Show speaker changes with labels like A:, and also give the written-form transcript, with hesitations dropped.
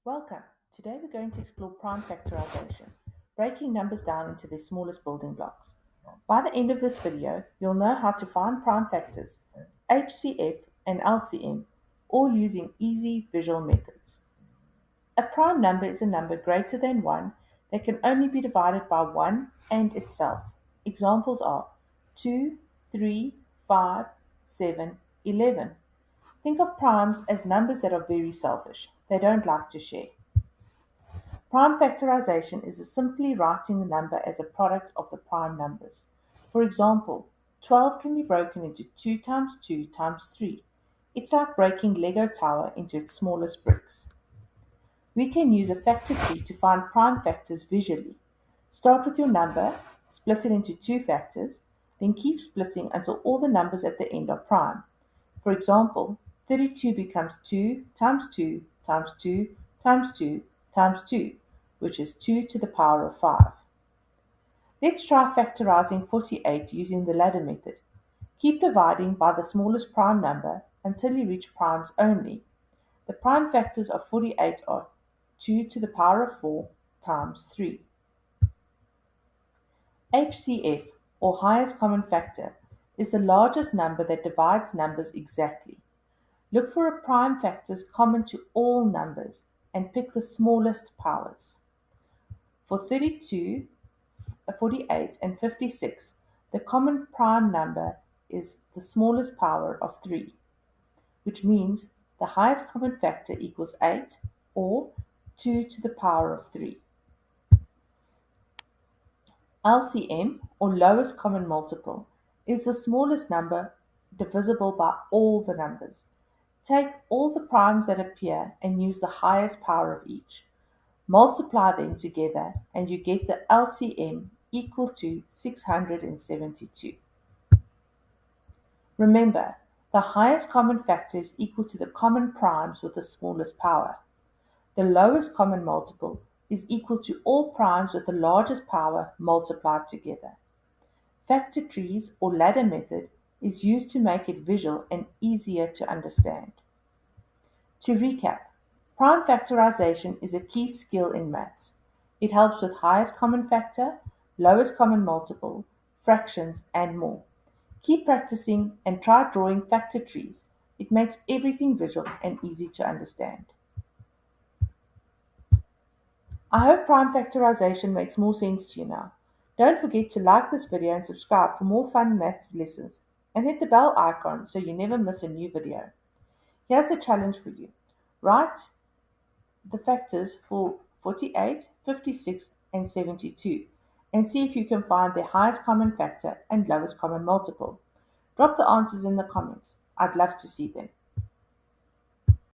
A: Welcome. Today we're going to explore prime factorization, breaking numbers down into their smallest building blocks. By the end of this video, you'll know how to find prime factors, HCF and LCM, all using easy visual methods. A prime number is a number greater than 1 that can only be divided by 1 and itself. Examples are 2, 3, 5, 7, 11. Think of primes as numbers that are very selfish. They don't like to share. Prime factorization is simply writing the number as a product of the prime numbers. For example, 12 can be broken into 2 times 2 times 3. It's like breaking Lego tower into its smallest bricks. We can use a factor tree to find prime factors visually. Start with your number, split it into 2 factors, then keep splitting until all the numbers at the end are prime. For example, 32 becomes 2 times 2 times 2 times 2 times 2, which is 2 to the power of 5. Let's try factorizing 48 using the ladder method. Keep dividing by the smallest prime number until you reach primes only. The prime factors of 48 are 2 to the power of 4 times 3. HCF, or highest common factor, is the largest number that divides numbers exactly. Look for a prime factors common to all numbers and pick the smallest powers. For 32, 48, and 56, the common prime number is the smallest power of 3, which means the highest common factor equals 8, or 2 to the power of 3. LCM, or lowest common multiple, is the smallest number divisible by all the numbers. Take all the primes that appear and use the highest power of each. Multiply them together and you get the LCM equal to 672. Remember, the highest common factor is equal to the common primes with the smallest power. The lowest common multiple is equal to all primes with the largest power multiplied together. Factor trees or ladder method is used to make it visual and easier to understand. To recap, prime factorization is a key skill in maths. It helps with highest common factor, lowest common multiple, fractions, and more. Keep practicing and try drawing factor trees. It makes everything visual and easy to understand. I hope prime factorization makes more sense to you now. Don't forget to like this video and subscribe for more fun maths lessons, and hit the bell icon so you never miss a new video. Here's a challenge for you. Write the factors for 48, 56, and 72 and see if you can find their highest common factor and lowest common multiple. Drop the answers in the comments. I'd love to see them.